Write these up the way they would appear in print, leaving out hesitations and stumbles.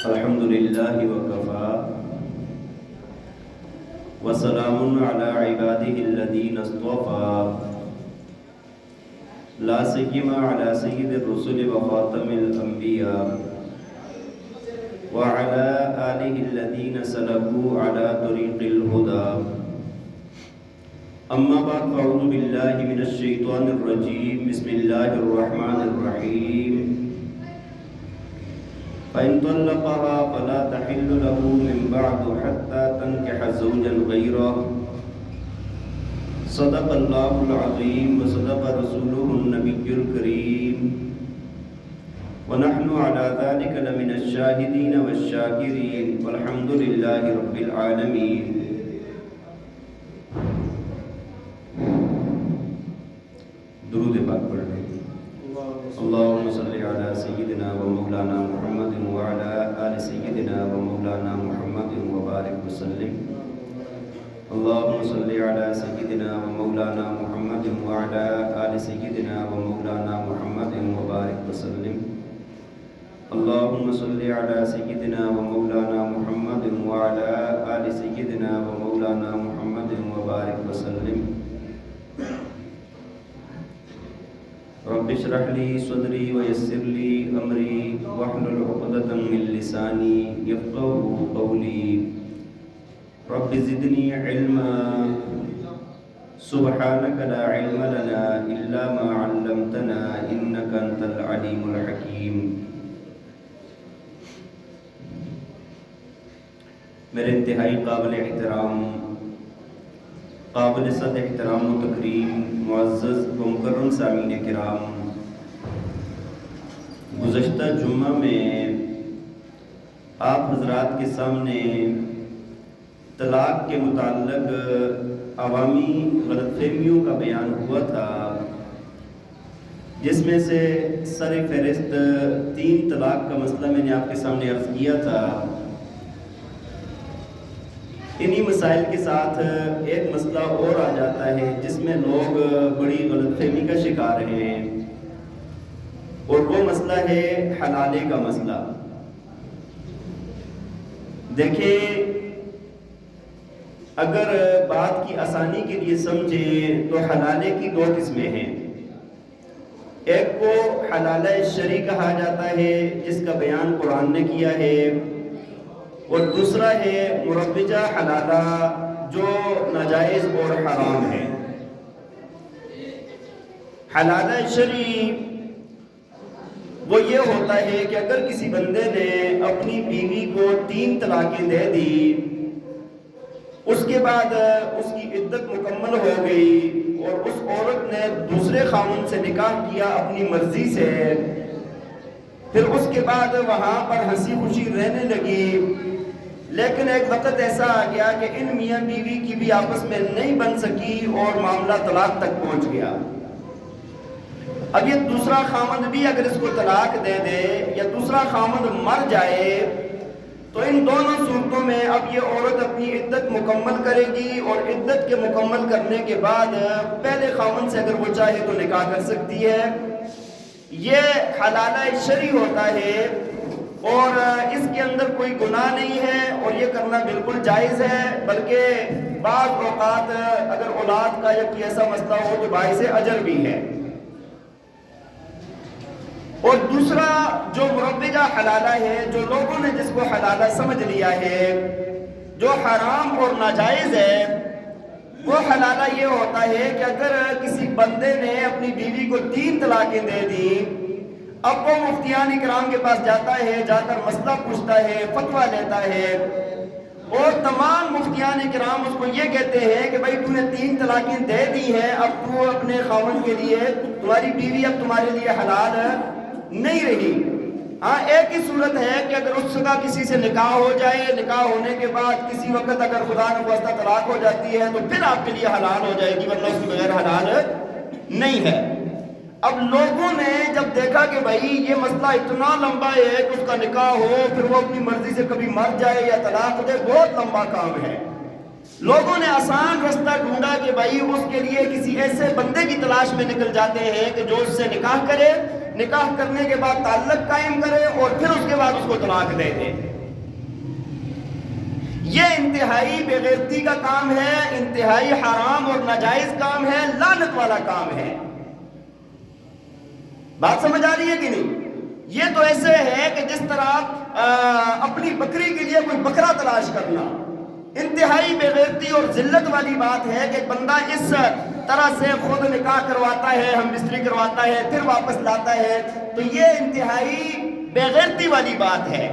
الحمد لله وكفى وسلام على عباده الذين اصطفى لا سيما على سيد الرسل وخاتم الأنبياء وعلى آله الذين سلكوا على طريق الهدى أما بعد فأعوذ بالله من الشيطان الرجيم بسم الله الرحمن الرحيم فإن طلقها فلا تحل له من بعد حتى تنكح زوجا غيره صدق الله العظيم وصدق رسوله النبي الكريم ونحن على ذلك لمن الشاهدين والشاكرين والحمد لله رب العالمين. درود پاک پڑھ رہے ہیں. اللهم صل على سيدنا ومولانا محمد وعلى آل سيدنا ومولانا محمد وبارك وسلم. اللهم صل على سيدنا ومولانا محمد وعلى آل سيدنا ومولانا محمد وبارك وسلم. اللهم صل على سيدنا ومولانا محمد وعلى آل سيدنا ومولانا محمد وبارك وسلم. رب اشرح لي صدري ويسر لي امري واحلل عقدة من لساني يفقهوا قولي. رب زدني علما سبحانك لا علم لنا الا ما علمتنا انك انت العليم الحكيم. میرے انتہائی قابل احترام، قابل صد احترام و تکریم معزز و مکرم سامعین کرام، گزشتہ جمعہ میں آپ حضرات کے سامنے طلاق کے متعلق عوامی غلط فہمیوں کا بیان ہوا تھا، جس میں سے سر فہرست 3 طلاق کا مسئلہ میں نے آپ کے سامنے عرض کیا تھا. انہی مسائل کے ساتھ ایک مسئلہ اور آ جاتا ہے جس میں لوگ بڑی غلط فہمی کا شکار ہیں، اور وہ مسئلہ ہے حلالے کا مسئلہ. دیکھیں، اگر بات کی آسانی کے لیے سمجھیں تو حلالے کی 2 قسمیں ہیں. ایک کو حلالہ شرعی کہا جاتا ہے جس کا بیان قرآن نے کیا ہے، اور دوسرا ہے مروجہ حلالہ جو ناجائز اور حرام ہے. حلالہ شرعی وہ یہ ہوتا ہے کہ اگر کسی بندے نے اپنی بیوی کو 3 طلاقیں دے دی، اس کے بعد اس کی عدت مکمل ہو گئی اور اس عورت نے دوسرے خاوند سے نکاح کیا اپنی مرضی سے، پھر اس کے بعد وہاں پر ہنسی خوشی رہنے لگی، لیکن ایک وقت ایسا آ گیا کہ ان میاں بیوی کی بھی آپس میں نہیں بن سکی اور معاملہ طلاق تک پہنچ گیا. اب یہ دوسرا خاوند بھی اگر اس کو طلاق دے دے یا دوسرا خاوند مر جائے تو ان دونوں صورتوں میں اب یہ عورت اپنی عدت مکمل کرے گی، اور عدت کے مکمل کرنے کے بعد پہلے خاوند سے اگر وہ چاہے تو نکاح کر سکتی ہے. یہ حلالہ شرعی ہوتا ہے اور اس کے اندر کوئی گناہ نہیں ہے، اور یہ کرنا بالکل جائز ہے، بلکہ بعض اوقات اگر اولاد کا یا کوئی ایسا مسئلہ ہو تو باعث اجر بھی ہے. اور دوسرا جو مروجہ حلالہ ہے، جو لوگوں نے جس کو حلالہ سمجھ لیا ہے، جو حرام اور ناجائز ہے، وہ حلالہ یہ ہوتا ہے کہ اگر کسی بندے نے اپنی بیوی کو 3 طلاقیں دے دی، اب وہ مفتیان اکرام کے پاس جاتا ہے، جا کر مسئلہ پوچھتا ہے، فتویٰ لیتا ہے، اور تمام مفتیان اکرام اس کو یہ کہتے ہیں کہ بھائی تو نے 3 طلاقیں دے دی ہیں، اب تو اپنے خاوند کے لیے، تمہاری بیوی اب تمہارے لیے حلال نہیں رہی. ہاں، ایک ہی صورت ہے کہ اگر اس کا کسی سے نکاح ہو جائے، نکاح ہونے کے بعد کسی وقت اگر خدا نخواستہ طلاق ہو جاتی ہے تو پھر آپ کے لیے حلال ہو جائے گی، ورنہ اس کے بغیر حلال نہیں ہے. اب لوگوں نے جب دیکھا کہ بھائی یہ مسئلہ اتنا لمبا ہے کہ اس کا نکاح ہو پھر وہ اپنی مرضی سے کبھی مر جائے یا طلاق دے، بہت لمبا کام ہے، لوگوں نے آسان رستہ ڈھونڈا کہ بھائی اس کے لیے کسی ایسے بندے کی تلاش میں نکل جاتے ہیں کہ جو اس سے نکاح کرے نکاح کرنے کے بعد تعلق قائم کرے اور پھر اس کے بعد اس کو طلاق دے دے. یہ انتہائی بے غیرتی کا کام ہے، انتہائی حرام اور ناجائز کام ہے، لعنت والا کام ہے. بات سمجھ آ رہی ہے کہ نہیں؟ یہ تو ایسے ہے کہ جس طرح اپنی بکری کے لیے کوئی بکرا تلاش کرنا. انتہائی بے غیرتی اور ذلت والی بات ہے کہ بندہ اس طرح سے خود نکاح کرواتا ہے، ہم بستری کرواتا ہے، پھر واپس لاتا ہے. تو یہ انتہائی بے غیرتی والی بات ہے.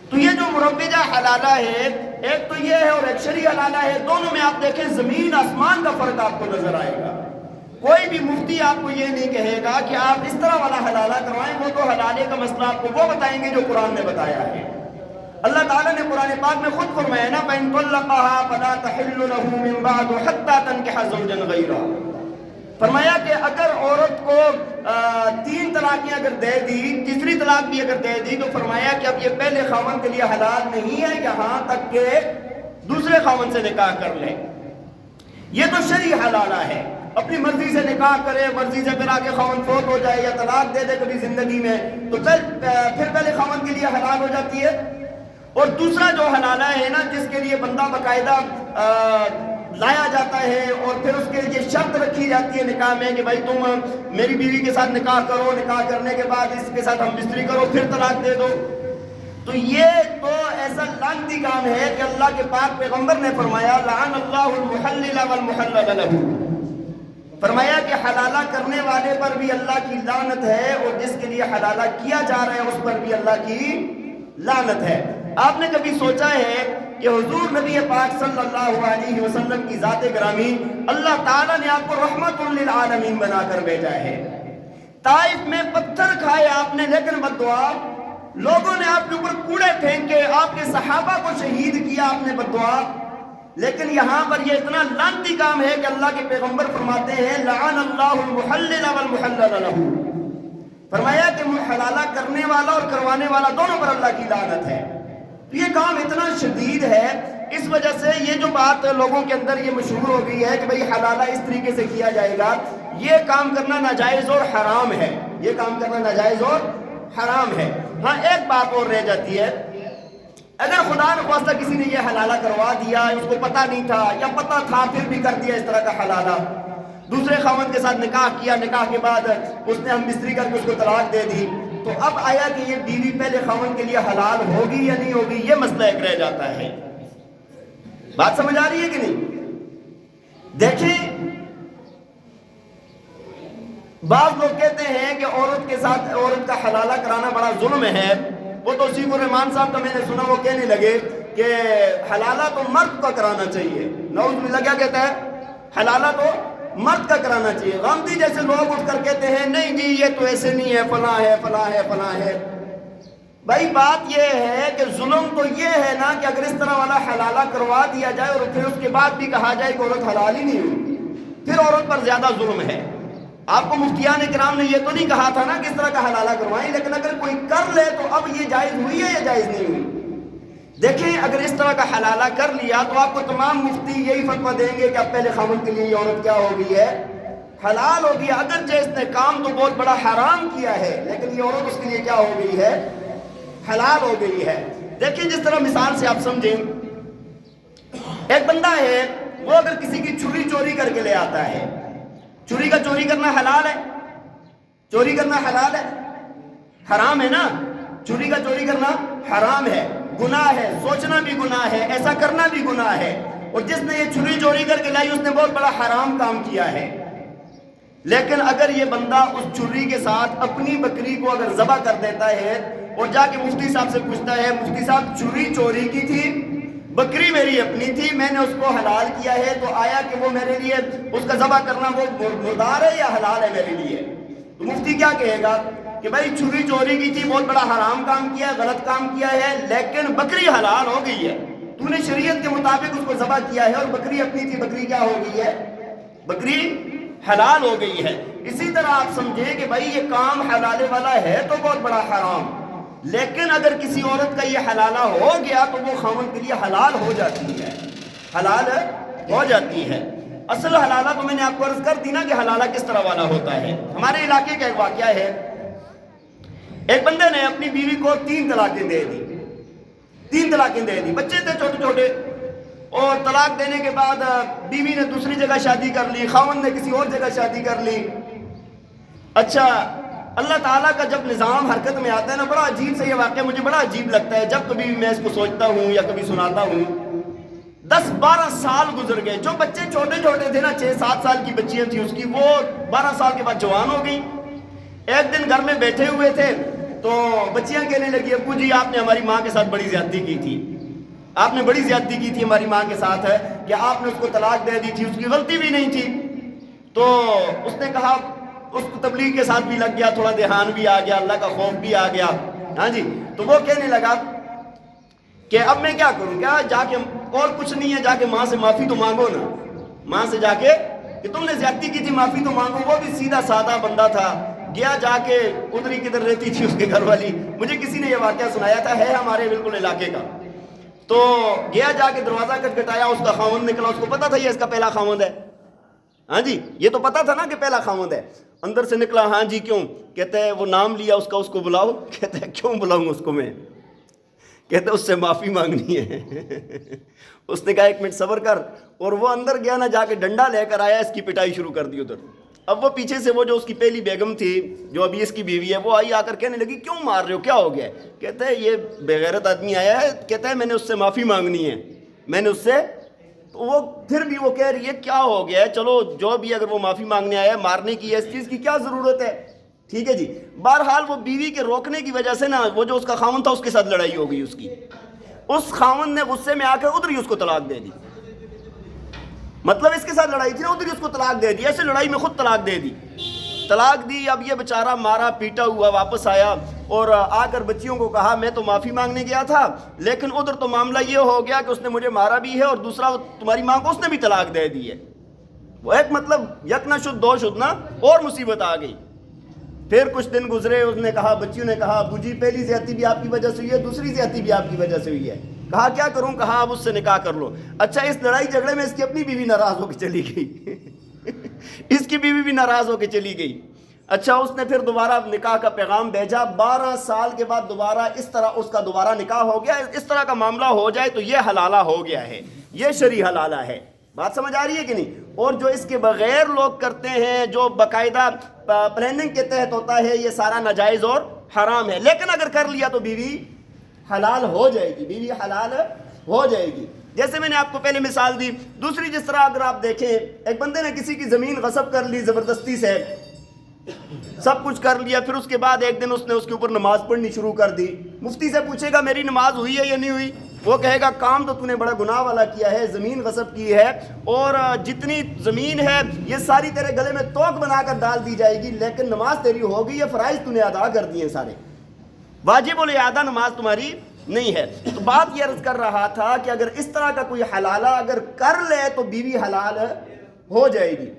تو یہ جو مروجہ حلالہ ہے، ایک تو یہ ہے اور ایک شرعی حلالہ ہے. دونوں میں آپ دیکھیں زمین آسمان کا فرق آپ کو نظر آئے گا. کوئی بھی مفتی آپ کو یہ نہیں کہے گا کہ آپ اس طرح والا حلالہ کروائیں. وہ تو حلالے کا مسئلہ آپ کو وہ بتائیں گے جو قرآن نے بتایا ہے. اللہ تعالیٰ نے قرآن پاک میں خود فرمایا نا فَإِن طَلَّقَهَا فَلَا تَحِلُّ لَهُ مِن بَعْدُ حَتَّى تَنكِحَ زَوْجًا غَيْرَهُ. فرمایا کہ اگر عورت کو 3 طلاقیں اگر دے دی، تیسری طلاق بھی اگر دے دی، تو فرمایا کہ اب یہ پہلے خاوند کے لیے حلال نہیں ہے یہاں تک کہ دوسرے خاوند سے نکاح کر لے. یہ تو شرعی حلالہ ہے. اپنی مرضی سے نکاح کرے، مرضی سے پھر آگے خاوند فوت ہو جائے یا طلاق دے دے کبھی زندگی میں، تو پھر پہلے خاوند کے لیے حلال ہو جاتی ہے. اور دوسرا جو حلالہ ہے نا، جس کے لیے بندہ باقاعدہ لایا جاتا ہے اور پھر اس کے لیے شرط رکھی جاتی ہے نکاح میں کہ بھائی تم میری بیوی کے ساتھ نکاح کرو، نکاح کرنے کے بعد اس کے ساتھ ہم بستری کرو، پھر طلاق دے دو. تو یہ تو ایسا لعنتی کام ہے کہ اللہ کے پاک پیغمبر نے فرمایا لعن اللہ المحلل والمحلل له. فرمایا کہ حلالہ کرنے والے پر بھی اللہ کی لعنت ہے اور جس کے لیے حلالہ کیا جا رہا ہے اس پر بھی اللہ کی لعنت ہے. آپ نے کبھی سوچا ہے کہ حضور نبی پاک صلی اللہ علیہ وسلم کی ذات گرامی اللہ تعالیٰ نے آپ کو رحمت للعالمین بنا کر بھیجا ہے. طائف میں پتھر کھائے آپ نے لیکن بد دعا، لوگوں نے آپ کے اوپر کوڑے پھینکے، آپ کے صحابہ کو شہید کیا آپ نے بد دعا، لیکن یہاں پر یہ اتنا لعنتی کام ہے کہ اللہ کے پیغمبر فرماتے ہیں لعن اللہ المحلل والمحلل له. فرمایا کہ حلالہ کرنے والا اور کروانے والا دونوں پر اللہ کی لعنت ہے. یہ کام اتنا شدید ہے، اس وجہ سے یہ جو بات لوگوں کے اندر یہ مشہور ہو گئی ہے کہ بھئی حلالہ اس طریقے سے کیا جائے گا، یہ کام کرنا ناجائز اور حرام ہے. یہ کام کرنا ناجائز اور حرام ہے. ہاں ایک بات اور رہ جاتی ہے، اگر خدا نخواستہ کسی نے یہ حلالہ کروا دیا، اس کو پتہ نہیں تھا یا پتہ تھا پھر بھی کر دیا اس طرح کا حلالہ، دوسرے خاوند کے ساتھ نکاح کیا، نکاح کے بعد اس نے ہم بستری کر کے اس کو طلاق دے دی، تو اب آیا کہ یہ بیوی پہلے خاوند کے لیے حلال ہوگی یا نہیں ہوگی، یہ مسئلہ ایک رہ جاتا ہے. بات سمجھ آ رہی ہے کہ نہیں؟ دیکھیں بعض لوگ کہتے ہیں کہ عورت کے ساتھ عورت کا حلالہ کرانا بڑا ظلم ہے. وہ تو توصیف الرحمان صاحب کا میں نے سنا، وہ کہنے لگے کہ حلالہ تو مرد کا کرانا چاہیے. نعوذ باللہ کیا کہتا ہے؟ حلالہ تو مرد کا کرانا چاہیے. غامدی جیسے لوگ اٹھ کر کہتے ہیں نہیں جی یہ تو ایسے نہیں ہے، فلاں ہے فلاں ہے فلاں ہے. بھائی بات یہ ہے کہ ظلم تو یہ ہے نا کہ اگر اس طرح والا حلالہ کروا دیا جائے اور پھر اس کے بعد بھی کہا جائے کہ عورت حلال ہی نہیں ہوئی، پھر عورت پر زیادہ ظلم ہے. آپ کو مفتیان کرام نے یہ تو نہیں کہا تھا نا کہ اس طرح کا حلالہ کروائیں، لیکن اگر کوئی کر لے تو اب یہ جائز ہوئی ہے یا جائز نہیں ہوئی؟ دیکھیں اگر اس طرح کا حلالہ کر لیا تو آپ کو تمام مفتی یہی فتویٰ دیں گے کہ اب پہلے خاوند کے لیے یہ عورت کیا ہو گئی ہے؟ حلال ہو گئی. اگرچہ اس نے کام تو بہت بڑا حرام کیا ہے لیکن یہ عورت اس کے لیے کیا ہو گئی ہے؟ حلال ہو گئی ہے. دیکھیں جس طرح مثال سے آپ سمجھیں، ایک بندہ ہے وہ اگر کسی کی چھری چوری کر کے لے آتا ہے، چوری کا چوری کرنا حلال ہے؟ چوری کرنا حلال ہے؟ حرام ہے نا. چوری کا چوری کرنا حرام ہے، گناہ ہے، سوچنا بھی گناہ ہے، ایسا کرنا بھی گناہ ہے. اور جس نے یہ چھری چوری کر کے لائی اس نے بہت بڑا حرام کام کیا ہے. لیکن اگر یہ بندہ اس چھری کے ساتھ اپنی بکری کو اگر ذبح کر دیتا ہے اور جا کے مفتی صاحب سے پوچھتا ہے مفتی صاحب چھری چوری کی تھی، بکری میری اپنی تھی، میں نے اس کو حلال کیا ہے، تو آیا کہ وہ میرے لیے اس کا ذبح کرنا وہ مردار ہے یا حلال ہے میرے لیے؟ تو مفتی کیا کہے گا کہ بھائی چھری چوری کی تھی، بہت بڑا حرام کام کیا ہے، غلط کام کیا ہے، لیکن بکری حلال ہو گئی ہے. تو نے شریعت کے مطابق اس کو ذبح کیا ہے اور بکری اپنی تھی، بکری کیا ہو گئی ہے؟ بکری حلال ہو گئی ہے. اسی طرح آپ سمجھیں کہ بھائی یہ کام حلالے والا ہے تو بہت بڑا حرام، لیکن اگر کسی عورت کا یہ حلالہ ہو گیا تو وہ خاوند کے لیے حلال ہو جاتی ہے، حلال ہو جاتی ہے. اصل حلالہ تو میں نے آپ کو عرض کر دی نا کہ حلالہ کس طرح والا ہوتا ہے. ہمارے علاقے کا ایک واقعہ ہے، ایک بندے نے اپنی بیوی کو 3 طلاقیں دے دی، 3 طلاقیں دے دی، بچے تھے چھوٹے چھوٹے، اور طلاق دینے کے بعد بیوی نے دوسری جگہ شادی کر لی، خاوند نے کسی اور جگہ شادی کر لی۔ اچھا، اللہ تعالیٰ کا جب نظام حرکت میں آتا ہے نا، بڑا عجیب سے یہ واقعہ مجھے بڑا عجیب لگتا ہے جب کبھی میں اس کو سوچتا ہوں یا کبھی سناتا ہوں۔ 10-12 سال گزر گئے، جو بچے چھوٹے چھوٹے تھے نا، 6-7 سال کی بچیاں تھیں اس کی، وہ 12 سال کے بعد جوان ہو گئی۔ ایک دن گھر میں بیٹھے ہوئے تھے تو بچیاں کہنے لگی، ابو جی آپ نے ہماری ماں کے ساتھ بڑی زیادتی کی تھی، آپ نے بڑی زیادتی کی تھی ہماری ماں کے ساتھ، ہے کہ آپ نے اس کو طلاق دے دی تھی، اس کی غلطی بھی نہیں تھی۔ تو اس نے کہا، اس کو تبلیغ کے ساتھ بھی لگ گیا، تھوڑا دھیان بھی آ گیا، اللہ کا خوف بھی آ گیا، ہاں جی۔ تو وہ کہنے لگا کہ اب میں کیا کروں، کیا جا کے، اور کچھ نہیں ہے، جا کے ماں سے معافی تو مانگو نا، ماں سے جا کے کہ تم نے زیادتی کی تھی معافی تو مانگو۔ وہ بھی سیدھا سادہ بندہ تھا، گیا جا کے، ادھر ہی کدھر رہتی تھی اس کے گھر والی، مجھے کسی نے یہ واقعہ سنایا تھا، ہے ہمارے بالکل علاقے کا۔ تو گیا جا کے دروازہ کھٹکھٹایا، اس کا خاوند نکلا، اس کو پتا تھا یہ اس کا پہلا خاوند ہے، ہاں جی، یہ تو پتا تھا نا کہ پہلا خاوند ہے۔ اندر سے نکلا، ہاں جی کیوں؟ کہتے ہیں وہ نام لیا اس کا، اس کو بلاؤ۔ کہتے ہیں کیوں بلاؤں اس کو میں؟ کہتے ہیں اس سے معافی مانگنی ہے۔ اس نے کہا 1 منٹ صبر کر، اور وہ اندر گیا نا، جا کے ڈنڈا لے کر آیا، اس کی پٹائی شروع کر دی ادھر۔ اب وہ پیچھے سے وہ جو اس کی پہلی بیگم تھی، جو ابھی اس کی بیوی ہے، وہ آئی، آ کر کہنے لگی کیوں مار رہے ہو، کیا ہو گیا ہے؟ کہتے ہیں یہ بےغیرت آدمی آیا ہے، کہتا ہے میں نے اس سے معافی مانگنی ہے، میں نے اس سے۔ تو وہ پھر بھی وہ کہہ رہی ہے کیا ہو گیا ہے، چلو جو بھی، اگر وہ معافی مانگنے آیا ہے، مارنے کی ہے، اس چیز کی کیا ضرورت ہے، ٹھیک ہے جی۔ بہرحال وہ بیوی کے روکنے کی وجہ سے نا، وہ جو اس کا خاوند تھا اس کے ساتھ لڑائی ہو گئی اس کی، اس خاوند نے غصے میں آ کے ادھر ہی اس کو طلاق دے دی۔ مطلب اس کے ساتھ لڑائی تھی نا، ادھر ہی اس کو طلاق دے دی، ایسے لڑائی میں خود طلاق دے دی، طلاق دی۔ اب یہ بیچارہ مارا پیٹا ہوا واپس آیا، اور آ کر بچیوں کو کہا میں تو معافی مانگنے گیا تھا، لیکن ادھر تو معاملہ یہ ہو گیا کہ اس نے مجھے مارا بھی ہے، اور دوسرا تمہاری ماں کو اس نے بھی طلاق دے دی ہے۔ وہ ایک مطلب یک نہ شد دو شد نا، اور مصیبت آ گئی۔ پھر کچھ دن گزرے، اس نے کہا، بچیوں نے کہا ابو جی پہلی زیادتی بھی آپ کی وجہ سے ہوئی ہے، دوسری زیادتی بھی آپ کی وجہ سے ہوئی ہے۔ کہا کیا کروں؟ کہا اب اس سے نکاح کر لو۔ اچھا، اس لڑائی جھگڑے میں اس کی اپنی بیوی ناراض ہو کے چلی گئی۔ اس کی بیوی بھی ناراض ہو کے چلی گئی۔ اچھا، اس نے پھر دوبارہ نکاح کا پیغام بھیجا، 12 سال کے بعد دوبارہ اس طرح اس کا دوبارہ نکاح ہو گیا۔ اس طرح کا معاملہ ہو جائے تو یہ حلالہ ہو گیا ہے، یہ شرعی حلالہ ہے۔ بات سمجھ آ رہی ہے کہ نہیں؟ اور جو اس کے بغیر لوگ کرتے ہیں، جو باقاعدہ پلاننگ کے تحت ہوتا ہے، یہ سارا ناجائز اور حرام ہے۔ لیکن اگر کر لیا تو بیوی حلال ہو جائے گی، بیوی حلال ہو جائے گی۔ جیسے میں نے آپ کو پہلے مثال دی۔ دوسری، جس طرح اگر آپ دیکھیں، ایک بندے نے کسی کی زمین غصب کر لی زبردستی سے، سب کچھ کر لیا، پھر اس کے بعد ایک دن اس نے اس کے اوپر نماز پڑھنی شروع کر دی۔ مفتی سے پوچھے گا میری نماز ہوئی ہے یا نہیں ہوئی؟ وہ کہے گا کام تو نے بڑا گناہ والا کیا ہے، زمین غصب کی ہے، اور جتنی زمین ہے یہ ساری تیرے گلے میں توق بنا کر ڈال دی جائے گی، لیکن نماز تیری ہو گئی ہے، فرائض نے ادا کر دیے سارے، واجب الادا نماز تمہاری نہیں ہے۔ تو بات یہ عرض کر رہا تھا کہ اگر اس طرح کا کوئی حلالہ اگر کر لے تو بیوی حلال ہو جائے گی۔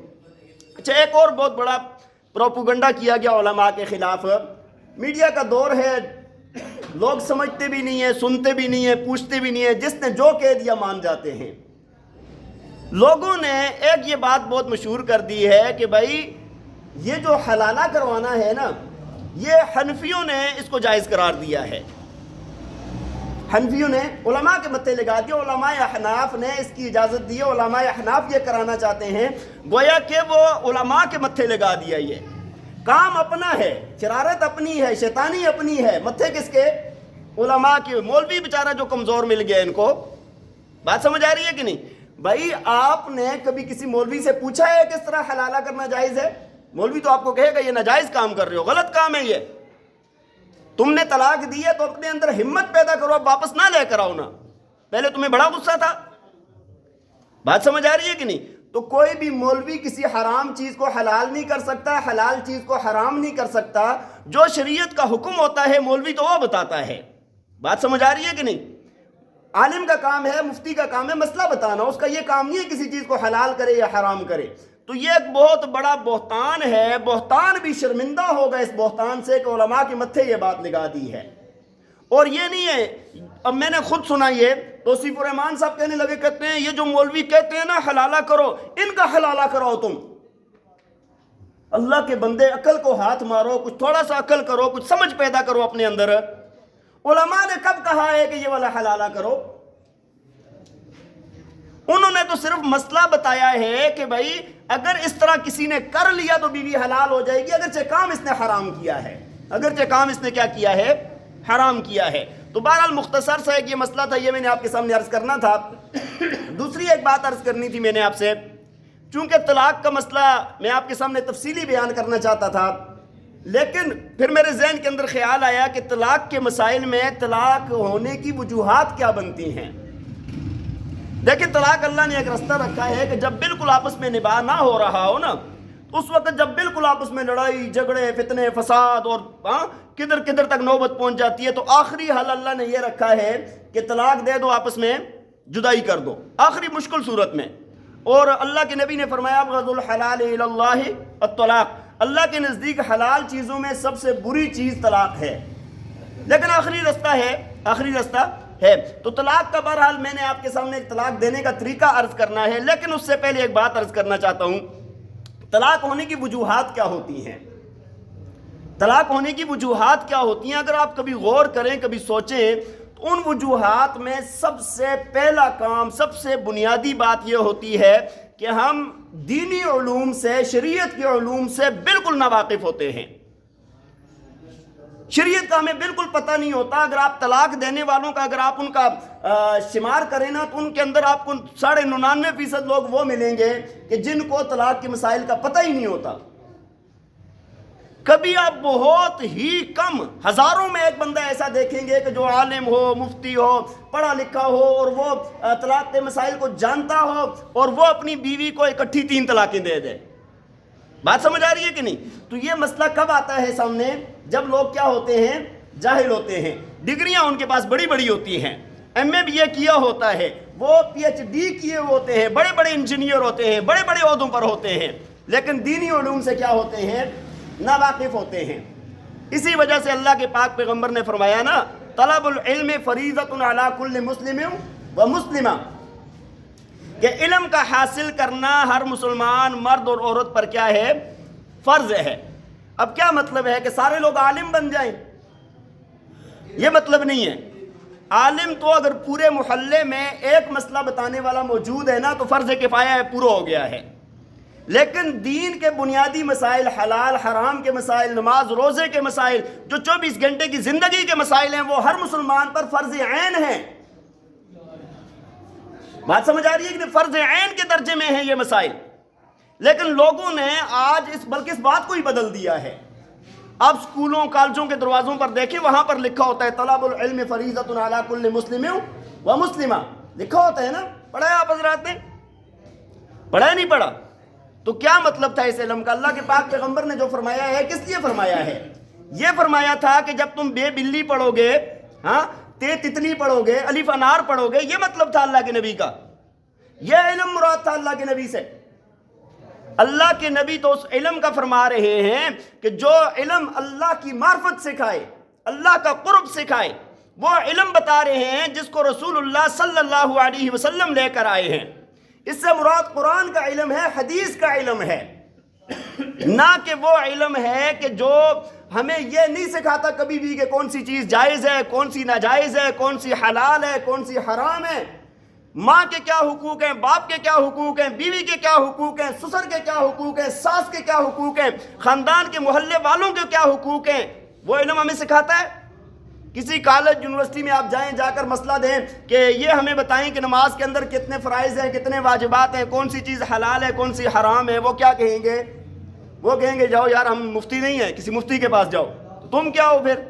اچھا، ایک اور بہت بڑا پروپیگنڈا کیا گیا علماء کے خلاف۔ میڈیا کا دور ہے، لوگ سمجھتے بھی نہیں ہیں، سنتے بھی نہیں ہیں، پوچھتے بھی نہیں ہیں، جس نے جو کہہ دیا مان جاتے ہیں۔ لوگوں نے ایک یہ بات بہت مشہور کر دی ہے کہ بھائی یہ جو حلالہ کروانا ہے نا، یہ حنفیوں نے اس کو جائز قرار دیا ہے، حنفیوں نے علماء کے متھے لگا دیا، علماء احناف نے اس کی اجازت دی ہے، علماء احناف یہ کرانا چاہتے ہیں، گویا کہ وہ علماء کے متھے لگا دیا۔ یہ کام اپنا ہے، شرارت اپنی ہے، شیطانی اپنی ہے، متھے کس کے؟ علماء کے۔ مولوی بیچارہ جو کمزور مل گیا ان کو، بات سمجھ آ رہی ہے کہ نہیں؟ بھائی آپ نے کبھی کسی مولوی سے پوچھا ہے کس طرح حلالہ کرنا جائز ہے؟ مولوی تو آپ کو کہے گا یہ ناجائز کام کر رہے ہو، غلط کام ہے یہ، تم نے طلاق دی ہے تو اپنے اندر ہمت پیدا کرو، اب واپس نہ لے کر آؤ نا، پہلے تمہیں بڑا غصہ تھا۔ بات سمجھ آ رہی ہے کہ نہیں؟ تو کوئی بھی مولوی کسی حرام چیز کو حلال نہیں کر سکتا، حلال چیز کو حرام نہیں کر سکتا۔ جو شریعت کا حکم ہوتا ہے مولوی تو وہ بتاتا ہے۔ بات سمجھ آ رہی ہے کہ نہیں؟ عالم کا کام ہے، مفتی کا کام ہے مسئلہ بتانا، اس کا یہ کام نہیں ہے کسی چیز کو حلال کرے یا حرام کرے۔ تو یہ ایک بہت بڑا بہتان ہے، بہتان بھی شرمندہ ہوگا اس بہتان سے کہ علماء کے متھے یہ بات لگا دی ہے۔ اور یہ نہیں ہے، اب میں نے خود سنا یہ، توصیف الرحمان صاحب کہنے لگے، کہتے ہیں یہ جو مولوی کہتے ہیں نا حلالہ کرو، ان کا حلالہ کراؤ تم۔ اللہ کے بندے عقل کو ہاتھ مارو، کچھ تھوڑا سا عقل کرو، کچھ سمجھ پیدا کرو اپنے اندر۔ علماء نے کب کہا ہے کہ یہ والا حلالہ کرو؟ انہوں نے تو صرف مسئلہ بتایا ہے کہ بھائی اگر اس طرح کسی نے کر لیا تو بیوی حلال ہو جائے گی، اگرچہ کام اس نے حرام کیا ہے، اگرچہ کام اس نے کیا کیا ہے؟ حرام کیا ہے۔ تو بہرحال مختصر سا ایک یہ مسئلہ تھا، یہ میں نے آپ کے سامنے عرض کرنا تھا۔ دوسری ایک بات عرض کرنی تھی میں نے آپ سے، چونکہ طلاق کا مسئلہ میں آپ کے سامنے تفصیلی بیان کرنا چاہتا تھا، لیکن پھر میرے ذہن کے اندر خیال آیا کہ طلاق کے مسائل میں طلاق ہونے کی وجوہات کیا بنتی ہیں۔ دیکھیں طلاق اللہ نے ایک رستہ رکھا ہے کہ جب بالکل آپس میں نباہ نہ ہو رہا ہو نا، اس وقت جب بالکل آپس میں لڑائی جھگڑے فتنے فساد اور کدھر کدھر تک نوبت پہنچ جاتی ہے، تو آخری حل اللہ نے یہ رکھا ہے کہ طلاق دے دو، آپس میں جدائی کر دو، آخری مشکل صورت میں۔ اور اللہ کے نبی نے فرمایا ابغض الحلال الی اللہ الطلاق، اللہ کے نزدیک حلال چیزوں میں سب سے بری چیز طلاق ہے، لیکن آخری رستہ ہے، آخری رستہ ہے۔ تو طلاق کا بہرحال میں نے آپ کے سامنے طلاق دینے کا طریقہ عرض کرنا ہے، لیکن اس سے پہلے ایک بات عرض کرنا چاہتا ہوں، طلاق ہونے کی وجوہات کیا ہوتی ہیں؟ طلاق ہونے کی وجوہات کیا ہوتی ہیں؟ اگر آپ کبھی غور کریں، کبھی سوچیں، تو ان وجوہات میں سب سے پہلا کام، سب سے بنیادی بات یہ ہوتی ہے کہ ہم دینی علوم سے، شریعت کے علوم سے بالکل ناواقف ہوتے ہیں۔ شریعت کا ہمیں بالکل پتہ نہیں ہوتا۔ اگر آپ طلاق دینے والوں کا اگر آپ ان کا شمار کریں نا، تو ان کے اندر آپ کو 99.99% لوگ وہ ملیں گے کہ جن کو طلاق کے مسائل کا پتہ ہی نہیں ہوتا۔ کبھی آپ بہت ہی کم، ہزاروں میں ایک بندہ ایسا دیکھیں گے کہ جو عالم ہو، مفتی ہو، پڑھا لکھا ہو، اور وہ طلاق کے مسائل کو جانتا ہو، اور وہ اپنی بیوی کو اکٹھی 3 طلاقیں دے دے۔ بات سمجھ آ رہی ہے کہ نہیں؟ تو یہ مسئلہ کب آتا ہے سامنے؟ جب لوگ کیا ہوتے ہیں؟ جاہل ہوتے ہیں، ڈگریاں ان کے پاس بڑی بڑی ہوتی ہیں، ایم اے بی اے کیا ہوتا ہے، وہ پی ایچ ڈی کیے ہوتے ہیں، بڑے بڑے انجینئر ہوتے ہیں، بڑے بڑے عہدوں پر ہوتے ہیں، لیکن دینی علوم سے کیا ہوتے ہیں؟ ناواقف ہوتے ہیں۔ اسی وجہ سے اللہ کے پاک پیغمبر نے فرمایا نا، طلب العلم فریضۃ علی کل مسلم و مسلمہ، کہ علم کا حاصل کرنا ہر مسلمان مرد اور عورت پر کیا ہے؟ فرض ہے۔ اب کیا مطلب ہے کہ سارے لوگ عالم بن جائیں؟ یہ مطلب نہیں ہے۔ عالم تو اگر پورے محلے میں ایک مسئلہ بتانے والا موجود ہے نا، تو فرض کفایہ ہے، پورا ہو گیا ہے۔ لیکن دین کے بنیادی مسائل، حلال حرام کے مسائل، نماز روزے کے مسائل، جو 24 گھنٹے کی زندگی کے مسائل ہیں، وہ ہر مسلمان پر فرض عین ہیں۔ بات سمجھ آ رہی ہے کہ فرض عین کے درجے میں ہیں یہ مسائل، لیکن لوگوں نے آج بلکہ اس بات کو ہی بدل دیا ہے۔ آپ اسکولوں کالجوں کے دروازوں پر دیکھیں، وہاں پر لکھا ہوتا ہے طلب العلم فریضۃ علی کل مسلم و مسلمہ، لکھا ہوتا ہے نا۔ پڑھا ہے آپ حضرات نے؟ پڑھا ہے نہیں پڑھا؟ تو کیا مطلب تھا اس علم کا؟ اللہ کے پاک پیغمبر نے جو فرمایا ہے، کس لیے فرمایا ہے؟ یہ فرمایا تھا کہ جب تم بے بلی پڑھو گے، تے تتلی پڑھو گے، الف انار پڑھو گے، یہ مطلب تھا اللہ کے نبی کا، یہ علم مراد تھا اللہ کے نبی سے۔ اللہ کے نبی تو اس علم کا فرما رہے ہیں کہ جو علم اللہ کی معرفت سکھائے، اللہ کا قرب سکھائے، وہ علم بتا رہے ہیں جس کو رسول اللہ صلی اللہ علیہ وسلم لے کر آئے ہیں۔ اس سے مراد قرآن کا علم ہے، حدیث کا علم ہے، نہ کہ وہ علم ہے کہ جو ہمیں یہ نہیں سکھاتا کبھی بھی کہ کون سی چیز جائز ہے، کون سی ناجائز ہے، کون سی حلال ہے، کون سی حرام ہے، ماں کے کیا حقوق ہیں، باپ کے کیا حقوق ہیں، بیوی کے کیا حقوق ہیں، سسر کے کیا حقوق ہیں، ساس کے کیا حقوق ہیں، خاندان کے محلے والوں کے کیا حقوق ہیں، وہ علم ہمیں سکھاتا ہے؟ کسی کالج یونیورسٹی میں آپ جائیں، جا کر مسئلہ دیں کہ یہ ہمیں بتائیں کہ نماز کے اندر کتنے فرائض ہیں، کتنے واجبات ہیں، کون سی چیز حلال ہے، کون سی حرام ہے، وہ کیا کہیں گے؟ وہ کہیں گے جاؤ یار، ہم مفتی نہیں ہیں، کسی مفتی کے پاس جاؤ۔ تو تم کیا ہو پھر؟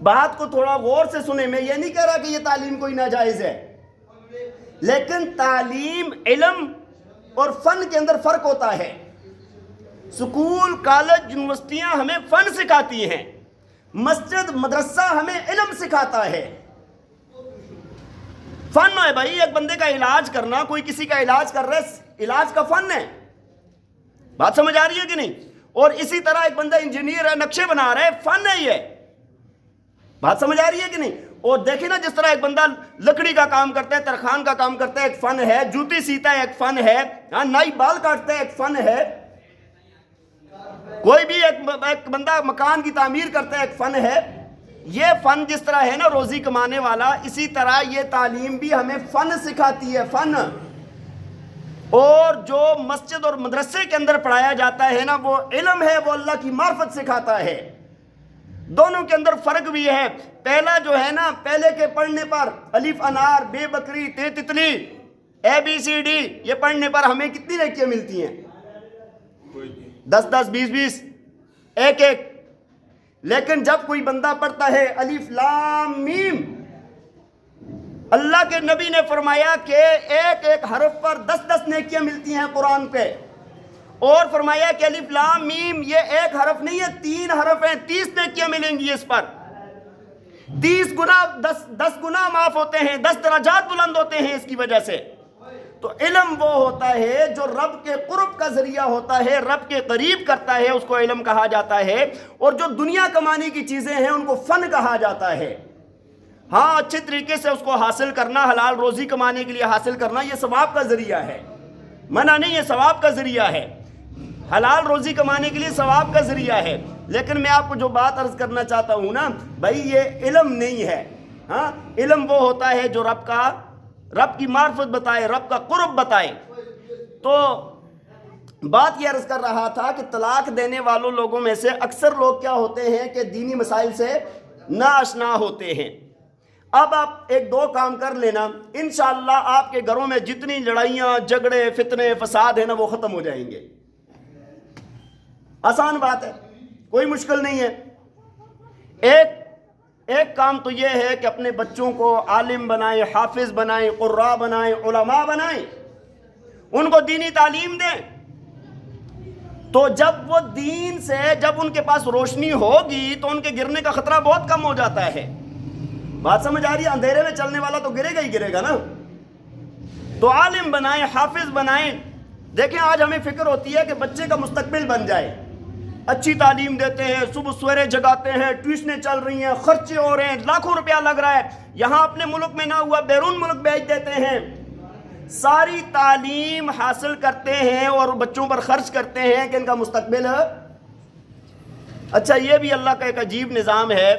بات کو تھوڑا غور سے سنیں، میں یہ نہیں کہہ رہا کہ یہ تعلیم کوئی ناجائز ہے، لیکن تعلیم، علم اور فن کے اندر فرق ہوتا ہے۔ سکول، کالج، یونیورسٹیاں ہمیں فن سکھاتی ہیں، مسجد، مدرسہ ہمیں علم سکھاتا ہے۔ فن ہے بھائی، ایک بندے کا علاج کرنا، کوئی کسی کا علاج کر رہا ہے، علاج کا فن ہے۔ بات سمجھ آ رہی ہے کہ نہیں؟ اور اسی طرح ایک بندہ انجینئر ہے، نقشے بنا رہا ہے، فن ہے یہ۔ بات سمجھ آ رہی ہے کہ نہیں؟ اور دیکھیں نا، جس طرح ایک بندہ لکڑی کا کام کرتا ہے، ترخان کا کام کرتا ہے، ایک فن ہے، جوتی سیتا ہے، ایک فن ہے، نائی بال کاٹتا ہے، ایک فن ہے۔ کوئی بھی ایک بندہ مکان کی تعمیر کرتا ہے، ایک فن ہے. یہ فن جس طرح ہے نا روزی کمانے والا، اسی طرح یہ تعلیم بھی ہمیں فن سکھاتی ہے، فن. اور جو مسجد اور مدرسے کے اندر پڑھایا جاتا ہے نا وہ علم ہے، وہ اللہ کی معرفت سکھاتا ہے. دونوں کے اندر فرق بھی ہے. پہلا جو ہے نا، پہلے کے پڑھنے پر الف انار بے بکری تے تتلی اے بی سی ڈی یہ پڑھنے پر ہمیں کتنی نیکیاں ملتی ہیں؟ 10 20 ایک ایک. لیکن جب کوئی بندہ پڑھتا ہے الف لام میم، اللہ کے نبی نے فرمایا کہ ایک ایک حرف پر 10 نیکیاں ملتی ہیں قرآن پہ. اور فرمایا کہ الف لام میم یہ ایک حرف نہیں ہے، 3 حرف ہیں، 30 نیکیاں ملیں گی اس پر. 10 گنا معاف ہوتے ہیں، 10 درجات بلند ہوتے ہیں اس کی وجہ سے. تو علم وہ ہوتا ہے جو رب کے قرب کا ذریعہ ہوتا ہے، رب کے قریب کرتا ہے، اس کو علم کہا جاتا ہے. اور جو دنیا کمانے کی چیزیں ہیں ان کو فن کہا جاتا ہے. ہاں اچھے طریقے سے اس کو حاصل کرنا، حلال روزی کمانے کے لیے حاصل کرنا، یہ ثواب کا ذریعہ ہے، منع نہیں، یہ ثواب کا ذریعہ ہے. حلال روزی کمانے کے لیے ثواب کا ذریعہ ہے. لیکن میں آپ کو جو بات عرض کرنا چاہتا ہوں نا بھائی، یہ علم نہیں ہے. ہاں علم وہ ہوتا ہے جو رب کی معرفت بتائے، رب کا قرب بتائے. تو بات یہ عرض کر رہا تھا کہ طلاق دینے والوں لوگوں میں سے اکثر لوگ کیا ہوتے ہیں کہ دینی مسائل سے ناآشنا ہوتے ہیں. اب آپ 1-2 کام کر لینا، انشاءاللہ آپ کے گھروں میں جتنی لڑائیاں جھگڑے فتنے فساد ہیں نا وہ ختم ہو جائیں گے. آسان بات ہے، کوئی مشکل نہیں ہے. ایک کام تو یہ ہے کہ اپنے بچوں کو عالم بنائیں، حافظ بنائیں، قراء بنائیں، علماء بنائیں، ان کو دینی تعلیم دیں. تو جب وہ دین سے جب ان کے پاس روشنی ہوگی تو ان کے گرنے کا خطرہ بہت کم ہو جاتا ہے. بات سمجھ آ رہی ہے؟ اندھیرے میں چلنے والا تو گرے گا ہی گرے گا نا. تو عالم بنائیں، حافظ بنائیں. دیکھیں آج ہمیں فکر ہوتی ہے کہ بچے کا مستقبل بن جائے، اچھی تعلیم دیتے ہیں، صبح سویرے جگاتے ہیں، ٹیوشنیں چل رہی ہیں، خرچے ہو رہے ہیں، لاکھوں روپیہ لگ رہا ہے، یہاں اپنے ملک میں نہ ہوا بیرون ملک بھیج دیتے ہیں. ساری تعلیم حاصل کرتے ہیں اور بچوں پر خرچ کرتے ہیں کہ ان کا مستقبل ہے. اچھا یہ بھی اللہ کا ایک عجیب نظام ہے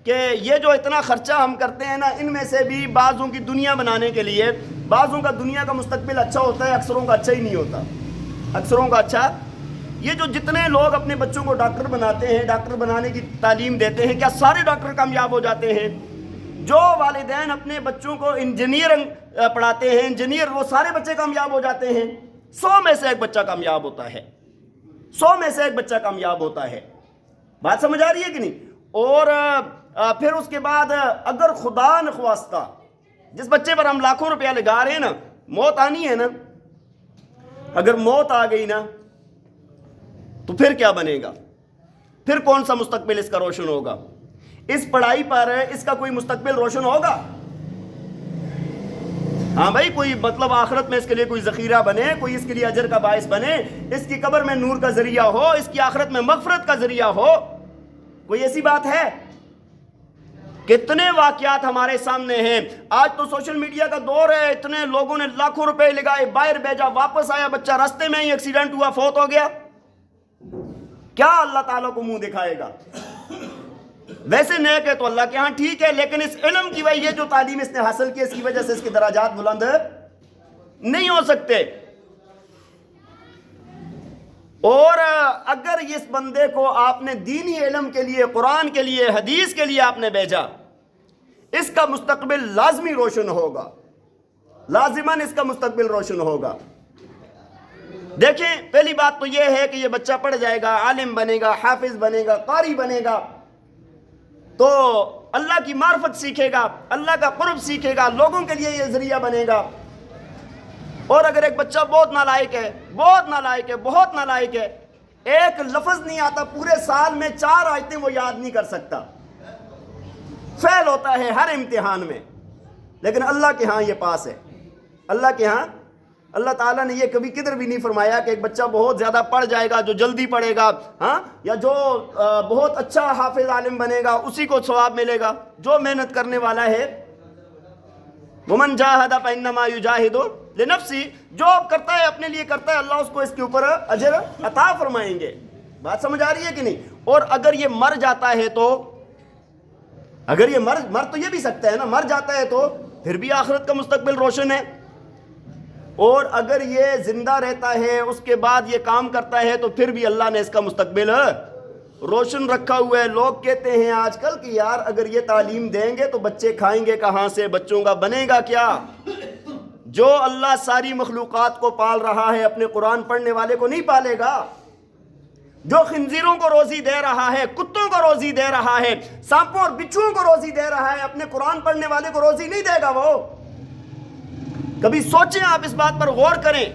کہ یہ جو اتنا خرچہ ہم کرتے ہیں نا، ان میں سے بھی بعضوں کی دنیا بنانے کے لیے، بعضوں کا دنیا کا مستقبل اچھا ہوتا ہے، اکثروں کا اچھا ہی نہیں ہوتا. اکثروں کا اچھا، یہ جو جتنے لوگ اپنے بچوں کو ڈاکٹر بناتے ہیں، ڈاکٹر بنانے کی تعلیم دیتے ہیں، کیا سارے ڈاکٹر کامیاب ہو جاتے ہیں؟ جو والدین اپنے بچوں کو انجینئر پڑھاتے ہیں، انجینئر، وہ سارے بچے کامیاب ہو جاتے ہیں؟ 100 میں سے ایک بچہ کامیاب ہوتا ہے، 100 میں سے ایک بچہ کامیاب ہوتا ہے. بات سمجھ آ رہی ہے کہ نہیں؟ اور پھر اس کے بعد اگر خدا نخواستہ جس بچے پر ہم لاکھوں روپیہ لگا رہے ہیں نا، موت آنی ہے نا، اگر موت آ گئی نا تو پھر کیا بنے گا؟ پھر کون سا مستقبل اس کا روشن ہوگا؟ اس پڑھائی پر اس کا کوئی مستقبل روشن ہوگا؟ ہاں بھائی، کوئی مطلب آخرت میں اس کے لیے کوئی ذخیرہ بنے، کوئی اس کے لیے اجر کا باعث بنے، اس کی قبر میں نور کا ذریعہ ہو، اس کی آخرت میں مغفرت کا ذریعہ ہو. کوئی ایسی بات ہے؟ کتنے واقعات ہمارے سامنے ہیں. آج تو سوشل میڈیا کا دور ہے، اتنے لوگوں نے لاکھوں روپے لگائے، باہر بھیجا، واپس آیا بچہ راستے میں ہی ایکسیڈنٹ ہوا، فوت ہو گیا. کیا اللہ تعالیٰ کو منہ دکھائے گا؟ ویسے نیک ہے تو اللہ کے ہاں ٹھیک ہے، لیکن اس علم کی وجہ، یہ جو تعلیم اس نے حاصل کی، اس کی وجہ سے اس کے درجات بلند نہیں ہو سکتے. اور اگر اس بندے کو آپ نے دینی علم کے لیے، قرآن کے لیے، حدیث کے لیے آپ نے بھیجا، اس کا مستقبل لازمی روشن ہوگا، لازماً اس کا مستقبل روشن ہوگا. دیکھیں پہلی بات تو یہ ہے کہ یہ بچہ پڑھ جائے گا، عالم بنے گا، حافظ بنے گا، قاری بنے گا، تو اللہ کی معرفت سیکھے گا، اللہ کا قرب سیکھے گا، لوگوں کے لیے یہ ذریعہ بنے گا. اور اگر ایک بچہ بہت نالائق ہے، بہت نالائق ہے، بہت نالائق ہے، ایک لفظ نہیں آتا، پورے سال میں 4 آیتیں وہ یاد نہیں کر سکتا، فیل ہوتا ہے ہر امتحان میں، لیکن اللہ کے ہاں یہ پاس ہے. اللہ کے ہاں اللہ تعالیٰ نے یہ کبھی کدھر بھی نہیں فرمایا کہ ایک بچہ بہت زیادہ پڑھ جائے گا، جو جلدی پڑھے گا، ہاں، یا جو بہت اچھا حافظ عالم بنے گا اسی کو ثواب ملے گا. جو محنت کرنے والا ہے، ومن جاہد فانما یجاہد لنفسی، جو کرتا ہے اپنے لیے کرتا ہے، اللہ اس کو اس کے اوپر اجر عطا فرمائیں گے. بات سمجھ آ رہی ہے کہ نہیں؟ اور اگر یہ مر جاتا ہے تو، اگر یہ مر تو یہ بھی سکتا ہے نا، مر جاتا ہے تو پھر بھی آخرت کا مستقبل روشن ہے، اور اگر یہ زندہ رہتا ہے اس کے بعد یہ کام کرتا ہے تو پھر بھی اللہ نے اس کا مستقبل روشن رکھا ہوا ہے۔ لوگ کہتے ہیں آج کل کہ یار اگر یہ تعلیم دیں گے تو بچے کھائیں گے کہاں سے، بچوں کا بنے گا کیا؟ جو اللہ ساری مخلوقات کو پال رہا ہے اپنے قرآن پڑھنے والے کو نہیں پالے گا؟ جو خنزیروں کو روزی دے رہا ہے، کتوں کو روزی دے رہا ہے، سانپوں اور بچھوؤں کو روزی دے رہا ہے، اپنے قرآن پڑھنے والے کو روزی نہیں دے گا وہ؟ کبھی سوچیں، آپ اس بات پر غور کریں۔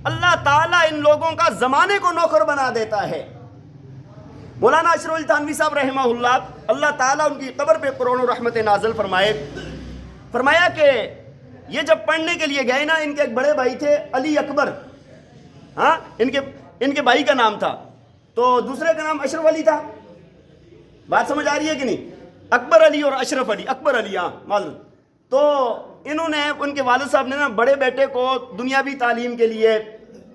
اللہ تعالیٰ ان لوگوں کا زمانے کو نوکر بنا دیتا ہے۔ مولانا اشرف علی تھانوی صاحب رحمہ اللہ، اللہ تعالیٰ ان کی قبر پہ قرآن و رحمت نازل فرمائے، فرمایا کہ یہ جب پڑھنے کے لیے گئے نا، ان کے ایک بڑے بھائی تھے علی اکبر، ہاں ان کے بھائی کا نام تھا، تو دوسرے کا نام اشرف علی تھا۔ بات سمجھ آ رہی ہے کہ نہیں؟ اکبر علی اور اشرف علی، اکبر علی، ہاں معذرت۔ تو انہوں نے، ان کے والد صاحب نے نا بڑے بیٹے کو دنیاوی تعلیم کے لیے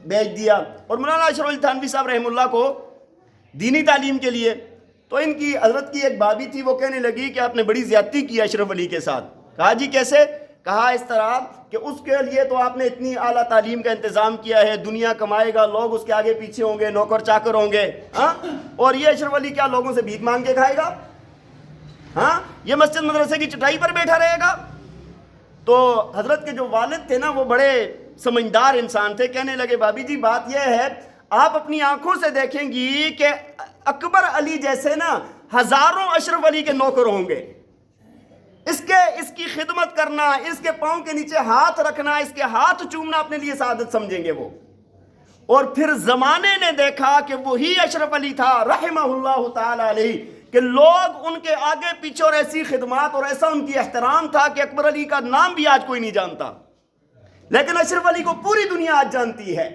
بھیج دیا، اور مولانا اشرف علی تھانوی صاحب رحمہ اللہ کو دینی تعلیم کے لیے۔ تو ان کی حضرت کی ایک بھابھی تھی، وہ کہنے لگی کہ آپ نے بڑی زیادتی کی اشرف علی کے ساتھ۔ کہا جی کیسے؟ کہا اس طرح کہ اس کے لیے تو آپ نے اتنی اعلیٰ تعلیم کا انتظام کیا ہے، دنیا کمائے گا، لوگ اس کے آگے پیچھے ہوں گے، نوکر چاکر ہوں گے، ہاں، اور یہ اشرف علی کیا لوگوں سے بھیک مانگ کے کھائے گا؟ ہاں، یہ مسجد مدرسے کی چٹائی پر بیٹھا رہے گا؟ تو حضرت کے جو والد تھے نا وہ بڑے سمجھدار انسان تھے، کہنے لگے بھابھی جی بات یہ ہے، آپ اپنی آنکھوں سے دیکھیں گی کہ اکبر علی جیسے نا ہزاروں اشرف علی کے نوکر ہوں گے، اس کی خدمت کرنا، اس کے پاؤں کے نیچے ہاتھ رکھنا، اس کے ہاتھ چومنا اپنے لیے سعادت سمجھیں گے وہ۔ اور پھر زمانے نے دیکھا کہ وہی اشرف علی تھا رحمہ اللہ تعالی علیہ، کہ لوگ ان کے آگے پیچھے، اور ایسی خدمات اور ایسا ان کی احترام تھا کہ اکبر علی کا نام بھی آج کوئی نہیں جانتا، لیکن اشرف علی کو پوری دنیا آج جانتی ہے۔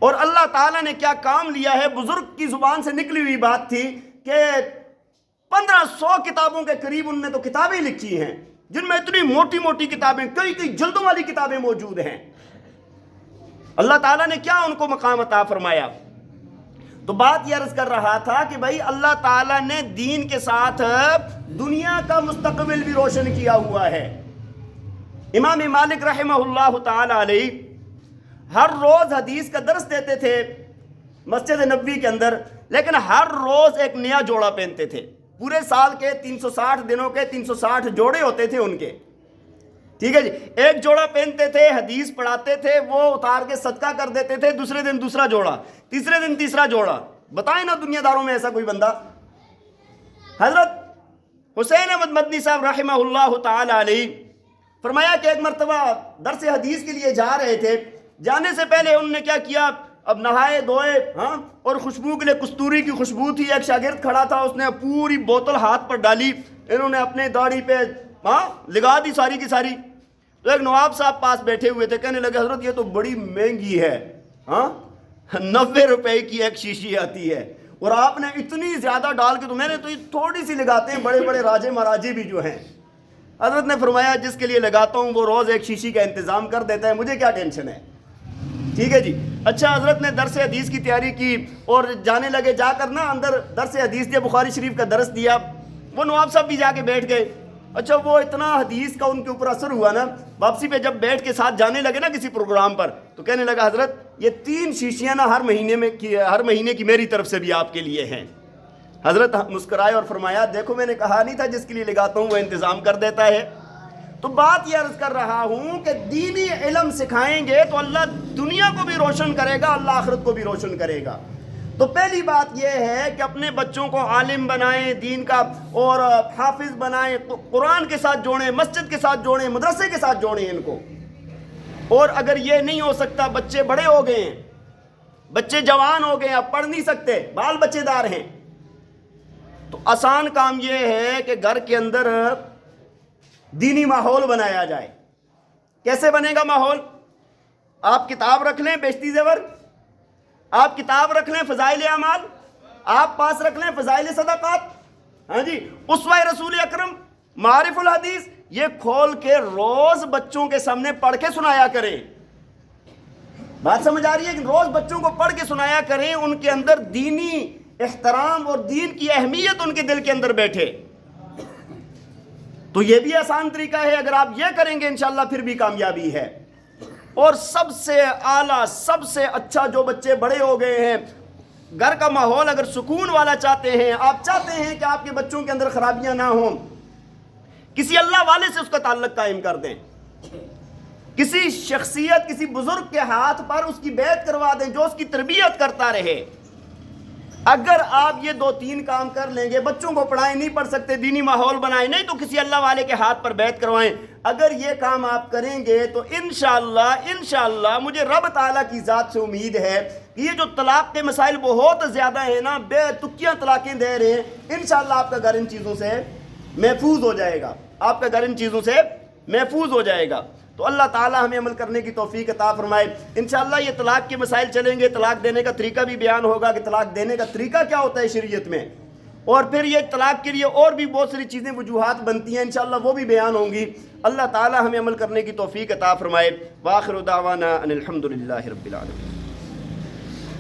اور اللہ تعالیٰ نے کیا کام لیا ہے، بزرگ کی زبان سے نکلی ہوئی بات تھی کہ 1500 کتابوں کے قریب انہوں نے تو کتابیں لکھی ہیں، جن میں اتنی موٹی موٹی کتابیں، کئی جلدوں والی کتابیں موجود ہیں۔ اللہ تعالیٰ نے کیا ان کو مقام عطا فرمایا؟ تو بات یہ عرض کر رہا تھا کہ بھائی اللہ تعالیٰ نے دین کے ساتھ دنیا کا مستقبل بھی روشن کیا ہوا ہے۔ امام مالک رحمہ اللہ تعالیٰ علیہ ہر روز حدیث کا درس دیتے تھے مسجد نبوی کے اندر، لیکن ہر روز ایک نیا جوڑا پہنتے تھے۔ پورے سال کے 360 دنوں کے 360 جوڑے ہوتے تھے ان کے، ٹھیک ہے جی، ایک جوڑا پہنتے تھے، حدیث پڑھاتے تھے، وہ اتار کے صدقہ کر دیتے تھے، دوسرے دن دوسرا جوڑا، تیسرے دن تیسرا جوڑا۔ بتائیں نا دنیا داروں میں ایسا کوئی بندہ؟ حضرت حسین احمد مدنی صاحب رحمہ اللہ تعالی علیہ فرمایا کہ ایک مرتبہ درس حدیث کے لیے جا رہے تھے، جانے سے پہلے انہوں نے کیا کیا، اب نہائے دھوئے، ہاں، اور خوشبو کے لیے کستوری کی خوشبو تھی، ایک شاگرد کھڑا تھا، اس نے پوری بوتل ہاتھ پر ڈالی، انہوں نے اپنے داڑھی پہ لگا دی ساری کی ساری۔ تو ایک نواب صاحب پاس بیٹھے ہوئے تھے، کہنے لگے حضرت یہ تو بڑی مہنگی ہے، 90 روپے کی ایک شیشی آتی ہے، اور آپ نے اتنی زیادہ ڈال کے، تو میں نے تو یہ تھوڑی سی لگاتے ہیں بڑے بڑے راجے مہاراجے بھی جو ہیں۔ حضرت نے فرمایا جس کے لیے لگاتا ہوں وہ روز ایک شیشی کا انتظام کر دیتا ہے، مجھے کیا ٹینشن ہے، ٹھیک ہے جی۔ اچھا، حضرت نے درس حدیث کی تیاری کی اور جانے لگے، جا کر نا اندر درس حدیث دیا، بخاری شریف کا درس دیا، وہ نواب صاحب بھی جا کے بیٹھ گئے۔ اچھا، وہ اتنا حدیث کا ان کے اوپر اثر ہوا نا، واپسی پہ جب بیٹھ کے ساتھ جانے لگے نا کسی پروگرام پر، تو کہنے لگا حضرت یہ 3 شیشیاں نا ہر مہینے کی میری طرف سے بھی آپ کے لیے ہیں۔ حضرت مسکرائے اور فرمایا دیکھو میں نے کہا نہیں تھا جس کے لیے لگاتا ہوں وہ انتظام کر دیتا ہے۔ تو بات یہ عرض کر رہا ہوں کہ دینی علم سکھائیں گے تو اللہ دنیا کو بھی روشن کرے گا، اللہ آخرت کو بھی روشن کرے گا۔ تو پہلی بات یہ ہے کہ اپنے بچوں کو عالم بنائیں دین کا، اور حافظ بنائیں، قرآن کے ساتھ جوڑیں، مسجد کے ساتھ جوڑیں، مدرسے کے ساتھ جوڑیں ان کو۔ اور اگر یہ نہیں ہو سکتا، بچے بڑے ہو گئے ہیں، بچے جوان ہو گئے ہیں، اب پڑھ نہیں سکتے، بال بچے دار ہیں، تو آسان کام یہ ہے کہ گھر کے اندر دینی ماحول بنایا جائے۔ کیسے بنے گا ماحول؟ آپ کتاب رکھ لیں بیشتی زیور، آپ کتاب رکھ لیں فضائل اعمال، آپ پاس رکھ لیں فضائل صدقات، ہاں جی، اسوہ رسول اکرم، معارف الحدیث، یہ کھول کے روز بچوں کے سامنے پڑھ کے سنایا کریں۔ بات سمجھ آ رہی ہے کہ روز بچوں کو پڑھ کے سنایا کریں، ان کے اندر دینی احترام اور دین کی اہمیت ان کے دل کے اندر بیٹھے. تو یہ بھی آسان طریقہ ہے، اگر آپ یہ کریں گے انشاءاللہ پھر بھی کامیابی ہے. اور سب سے اعلیٰ، سب سے اچھا، جو بچے بڑے ہو گئے ہیں، گھر کا ماحول اگر سکون والا چاہتے ہیں، آپ چاہتے ہیں کہ آپ کے بچوں کے اندر خرابیاں نہ ہوں، کسی اللہ والے سے اس کا تعلق قائم کر دیں، کسی شخصیت، کسی بزرگ کے ہاتھ پر اس کی بیعت کروا دیں جو اس کی تربیت کرتا رہے. اگر آپ یہ 2-3 کام کر لیں گے، بچوں کو پڑھائیں، نہیں پڑھ سکتے، دینی ماحول بنائیں، نہیں تو کسی اللہ والے کے ہاتھ پر بیعت کروائیں. اگر یہ کام آپ کریں گے تو انشاءاللہ مجھے رب تعالیٰ کی ذات سے امید ہے کہ یہ جو طلاق کے مسائل بہت زیادہ ہیں نا، بے تکیاں طلاقیں دے رہے ہیں، انشاءاللہ آپ کا گھر ان چیزوں سے محفوظ ہو جائے گا، آپ کا گھر ان چیزوں سے محفوظ ہو جائے گا. تو اللہ تعالیٰ ہمیں عمل کرنے کی توفیق عطا فرمائے. انشاءاللہ یہ طلاق کے مسائل چلیں گے، طلاق دینے کا طریقہ بھی بیان ہوگا کہ طلاق دینے کا طریقہ کیا ہوتا ہے شریعت میں، اور پھر یہ طلاق کے لیے اور بھی بہت ساری چیزیں، وجوہات بنتی ہیں، انشاءاللہ وہ بھی بیان ہوں گی. اللہ تعالیٰ ہمیں عمل کرنے کی توفیق عطا فرمائے. وآخر دعوانا ان الحمد للہ رب العالمین.